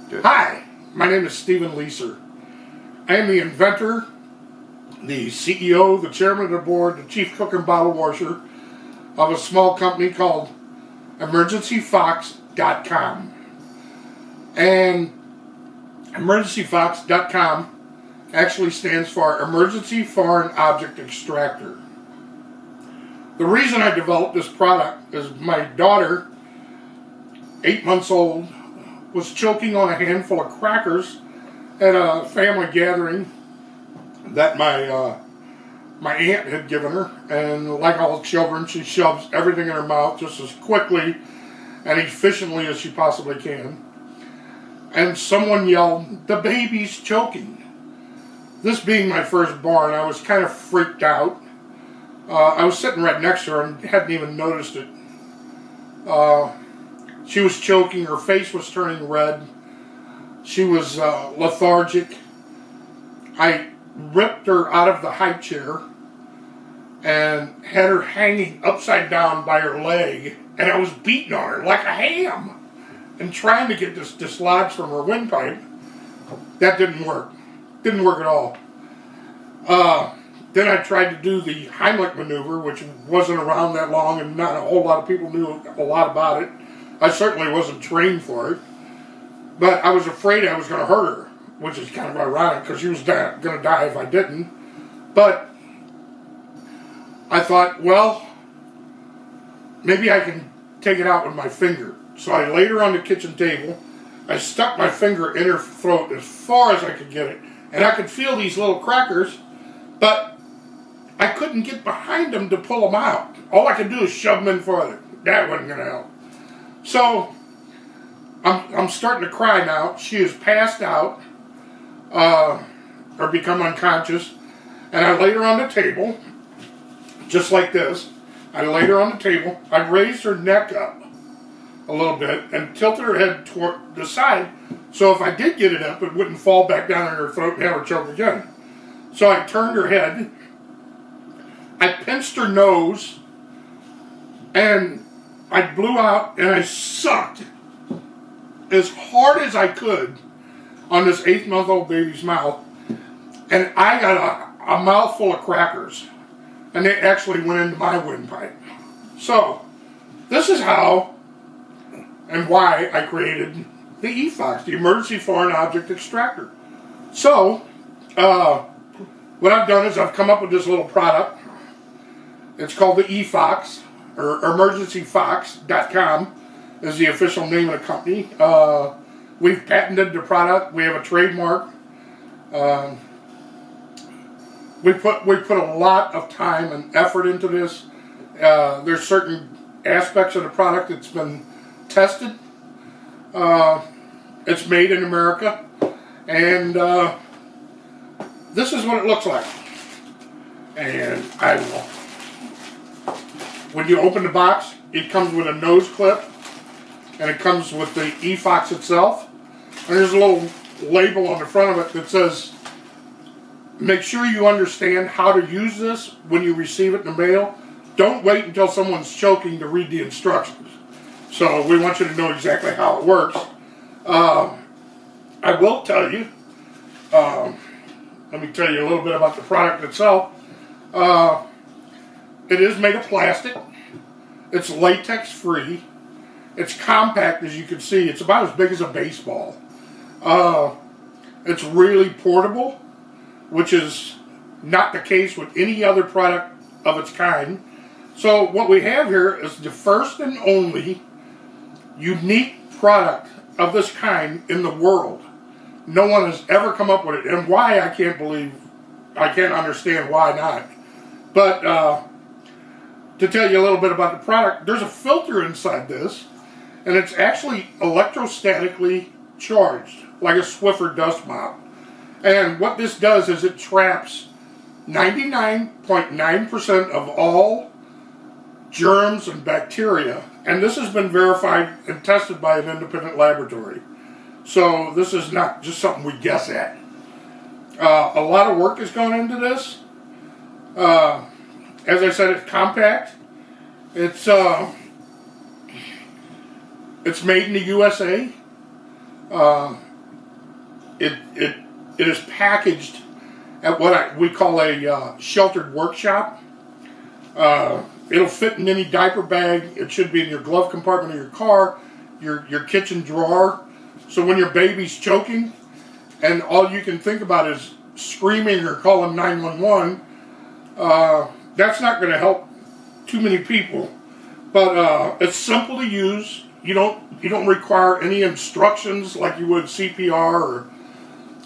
Good. Hi, my name is Stephen Leeser. I am the inventor, the CEO, the chairman of the board, the chief cook and bottle washer of a small company called EmergencyFox.com. And EmergencyFox.com actually stands for Emergency Foreign Object Extractor. The reason I developed this product is my daughter, 8 months old, was choking on a handful of crackers at a family gathering that my aunt had given her. And like all children, she shoves everything in her mouth just as quickly and efficiently as she possibly can. And someone yelled, "The baby's choking." This being my firstborn, I was kind of freaked out. I was sitting right next to her and hadn't even noticed it. She was choking, her face was turning red, she was lethargic. I ripped her out of the high chair and had her hanging upside down by her leg, and I was beating on her like a ham and trying to get this dislodged from her windpipe. That didn't work. Didn't work at all. Then I tried to do the Heimlich maneuver, which wasn't around that long and not a whole lot of people knew a lot about it. I certainly wasn't trained for it, but I was afraid I was going to hurt her, which is kind of ironic because she was going to die if I didn't. But I thought, well, maybe I can take it out with my finger. So I laid her on the kitchen table. I stuck my finger in her throat as far as I could get it, and I could feel these little crackers, but I couldn't get behind them to pull them out. All I could do is shove them in further. That wasn't going to help. So I'm starting to cry now. She has passed out or become unconscious, and I laid her on the table just like this. I laid her on the table. I raised her neck up a little bit and tilted her head toward the side, so if I did get it up, it wouldn't fall back down in her throat and have her choke again. So I turned her head, I pinched her nose, and I blew out and I sucked as hard as I could on this 8-month-old baby's mouth, and I got a mouthful of crackers, and they actually went into my windpipe. So this is how and why I created the EFOX, the Emergency Foreign Object Extractor. So what I've done is I've come up with this little product. It's called the EFOX, or EmergencyFox.com is the official name of the company. We've patented the product. We have a trademark. We put a lot of time and effort into this. There's certain aspects of the product that's been tested. It's made in America, and this is what it looks like. And I will. When you open the box, it comes with a nose clip, and it comes with the EFOX itself. And there's a little label on the front of it that says, "Make sure you understand how to use this when you receive it in the mail. Don't wait until someone's choking to read the instructions." So we want you to know exactly how it works. I will tell you, let me tell you a little bit about the product itself. It is made of plastic. It's latex free. It's compact, as you can see. It's about as big as a baseball. It's really portable, which is not the case with any other product of its kind. So what we have here is the first and only unique product of this kind in the world. No one has ever come up with it, and why I can't understand why not. But to tell you a little bit about the product, there's a filter inside this, and it's actually electrostatically charged, like a Swiffer dust mop. And what this does is it traps 99.9% of all germs and bacteria, and this has been verified and tested by an independent laboratory. So this is not just something we guess at. A lot of work has gone into this. As I said, it's compact. It's made in the USA. it is packaged at what we call a sheltered workshop. It'll fit in any diaper bag. It should be in your glove compartment of your car, your kitchen drawer. So when your baby's choking and all you can think about is screaming or calling 911, that's not going to help too many people. But it's simple to use. You don't require any instructions like you would CPR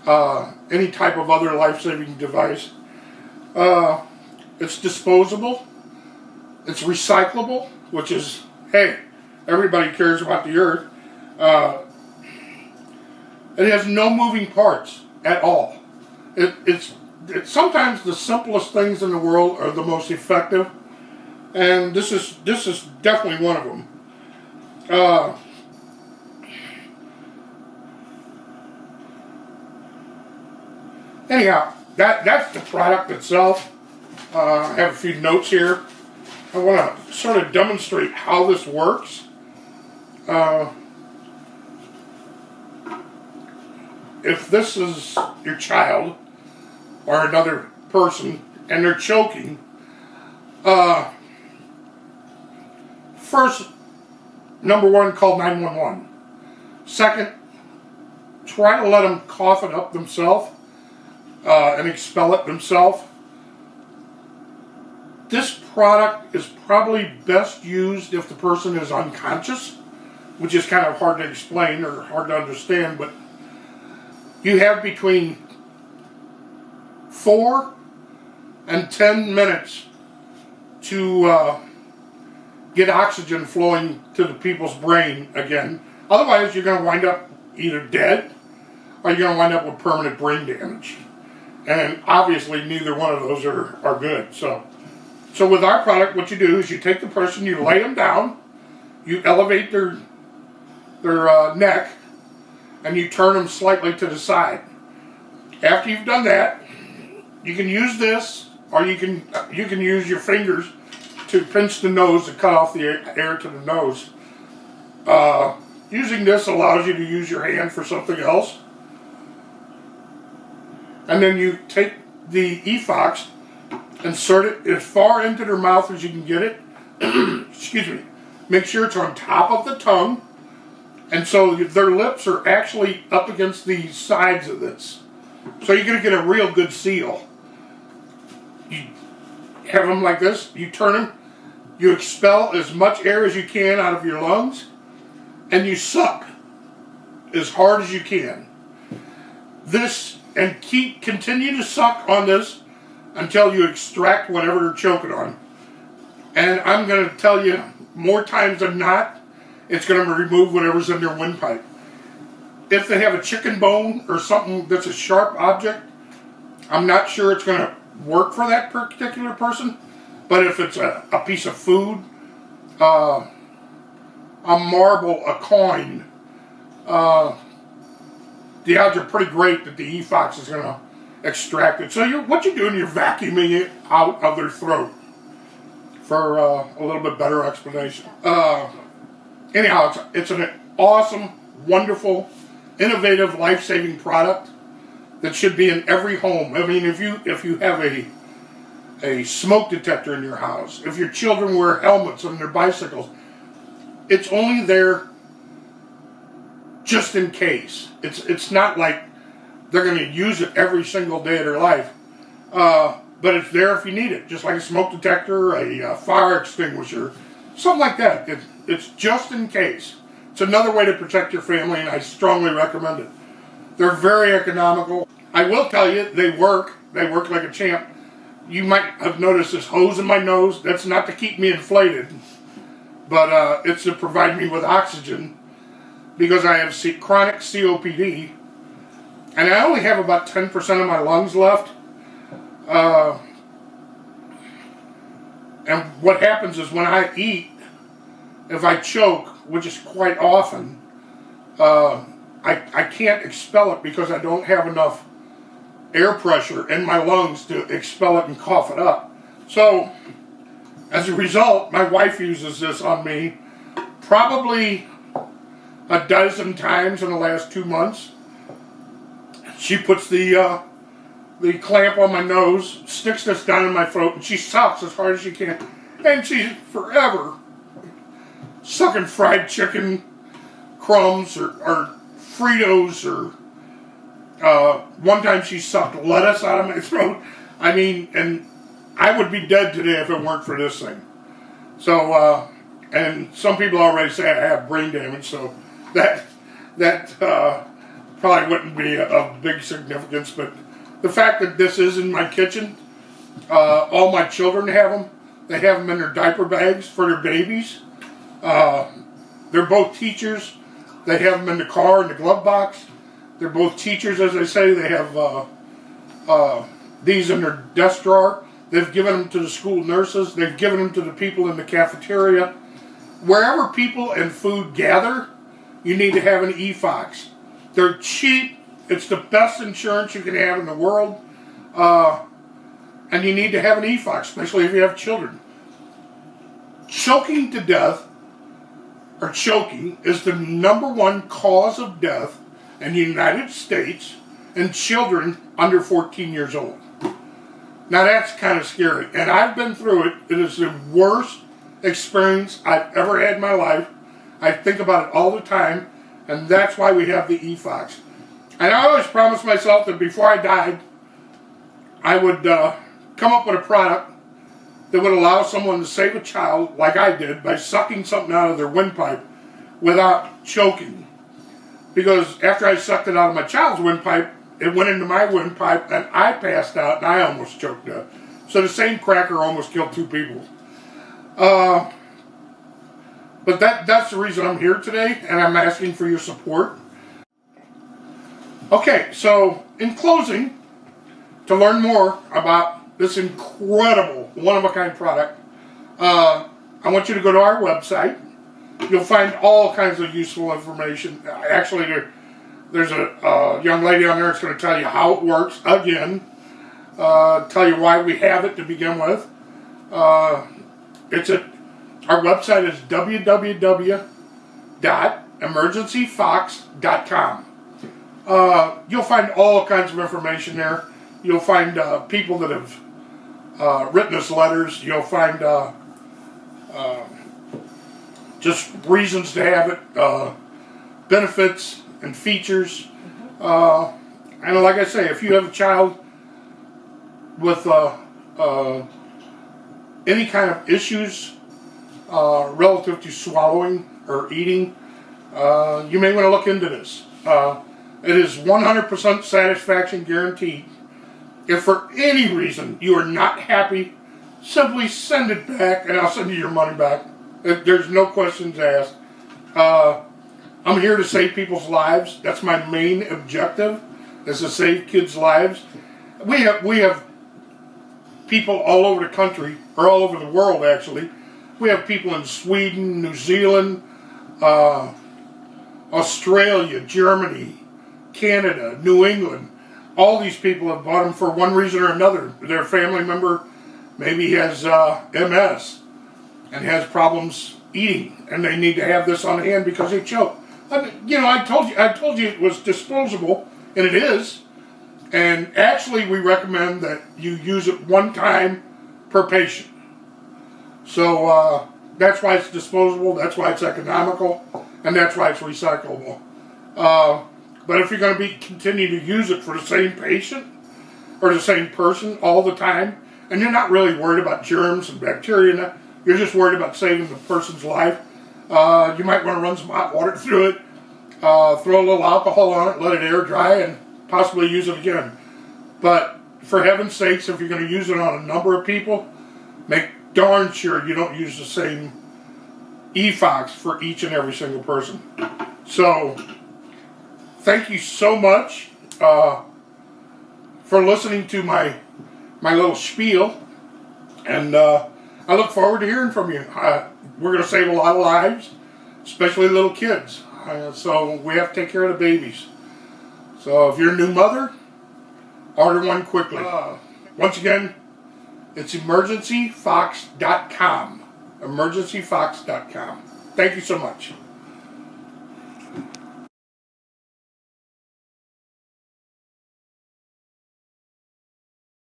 or any type of other life-saving device. It's disposable. It's recyclable, which is, hey, everybody cares about the earth. It has no moving parts at all. It's sometimes the simplest things in the world are the most effective, and this is definitely one of them. Anyhow, that's the product itself. I have a few notes here. I want to sort of demonstrate how this works. If this is your child or another person and they're choking, first, number one, call 911. Second, try to let them cough it up themselves and expel it themselves. This product is probably best used if the person is unconscious, which is kind of hard to explain or hard to understand, but you have between 4 and 10 minutes to get oxygen flowing to the people's brain again. Otherwise, you're going to wind up either dead or you're going to wind up with permanent brain damage. And obviously, neither one of those are good. So with our product, what you do is you take the person, you lay them down, you elevate their neck, and you turn them slightly to the side. After you've done that, you can use this, or you can use your fingers to pinch the nose to cut off the air to the nose. Using this allows you to use your hand for something else. And then you take the EFOX, insert it as far into their mouth as you can get it. Excuse me. Make sure it's on top of the tongue. And so their lips are actually up against the sides of this. So you're going to get a real good seal. You have them like this. You turn them. You expel as much air as you can out of your lungs. And you suck as hard as you can. And continue to suck on this until you extract whatever they're choking on. And I'm going to tell you, more times than not, it's going to remove whatever's in their windpipe. If they have a chicken bone or something that's a sharp object, I'm not sure it's going to work for that particular person. But if it's a piece of food, a marble, a coin, the odds are pretty great that the EFOX is going to extract it. So what you're doing, you're vacuuming it out of their throat. For a little bit better explanation. Anyhow, it's an awesome, wonderful, innovative, life-saving product that should be in every home. I mean, if you have a smoke detector in your house, if your children wear helmets on their bicycles, it's only there just in case. It's not like they're going to use it every single day of their life. But it's there if you need it, just like a smoke detector, a fire extinguisher, something like that. It's just in case. It's another way to protect your family, and I strongly recommend it. They're very economical. I will tell you, they work. They work like a champ. You might have noticed this hose in my nose. That's not to keep me inflated, but it's to provide me with oxygen because I have chronic COPD, and I only have about 10% of my lungs left. And what happens is when I eat, if I choke, which is quite often, I can't expel it because I don't have enough air pressure in my lungs to expel it and cough it up. So, as a result, my wife uses this on me probably a dozen times in the last 2 months. she puts the clamp on my nose, sticks this down in my throat, and she sucks as hard as she can. And she's forever sucking fried chicken crumbs or Fritos or one time she sucked lettuce out of my throat. I mean, and I would be dead today if it weren't for this thing. So, and some people already say I have brain damage, so that probably wouldn't be of big significance. But the fact that this is in my kitchen, all my children have them. They have them in their diaper bags for their babies. They're both teachers. They have them in the car in the glove box. They're both teachers, as I say. They have these in their desk drawer. They've given them to the school nurses. They've given them to the people in the cafeteria. Wherever people and food gather, you need to have an e-Fox. They're cheap. It's the best insurance you can have in the world. And you need to have an e-Fox, especially if you have children. Choking to death, or choking, is the #1 cause of death in the United States in children under 14 years old. Now that's kind of scary, and I've been through it. It is the worst experience I've ever had in my life. I think about it all the time, and that's why we have the e-Fox. And I always promised myself that before I died, I would come up with a product that would allow someone to save a child like I did by sucking something out of their windpipe without choking. Because after I sucked it out of my child's windpipe, it went into my windpipe and I passed out and I almost choked up. So the same cracker almost killed 2 people. But that's the reason I'm here today, and I'm asking for your support. Okay, so in closing, to learn more about this incredible, one-of-a-kind product, I want you to go to our website. You'll find all kinds of useful information. Actually, there's a young lady on there that's going to tell you how it works again, tell you why we have it to begin with. Our website is www.emergencyfox.com. You'll find all kinds of information there. You'll find people that have written us letters. You'll find just reasons to have it, benefits and features. And like I say, if you have a child with any kind of issues relative to swallowing or eating, you may want to look into this. It is 100% satisfaction guaranteed. If for any reason you are not happy, simply send it back and I'll send you your money back. There's no questions asked. I'm here to save people's lives. That's my main objective, is to save kids' lives. We have people all over the country, or all over the world actually. We have people in Sweden, New Zealand, Australia, Germany, Canada, New England. All these people have bought them for one reason or another. Their family member maybe has MS and has problems eating, and they need to have this on hand because they choke. I told you it was disposable, and it is. And actually, we recommend that you use it one time per patient. So that's why it's disposable. That's why it's economical, and that's why it's recyclable. But if you're going to continue to use it for the same patient or the same person all the time, and you're not really worried about germs and bacteria, you're just worried about saving the person's life, you might want to run some hot water through it, throw a little alcohol on it, let it air dry, and possibly use it again. But for heaven's sakes, if you're going to use it on a number of people, make darn sure you don't use the same e-Fox for each and every single person. So, thank you so much for listening to my little spiel, and I look forward to hearing from you. We're going to save a lot of lives, especially little kids. So we have to take care of the babies. So if you're a new mother, order one quickly. Once again, it's emergencyfox.com. Emergencyfox.com. Thank you so much.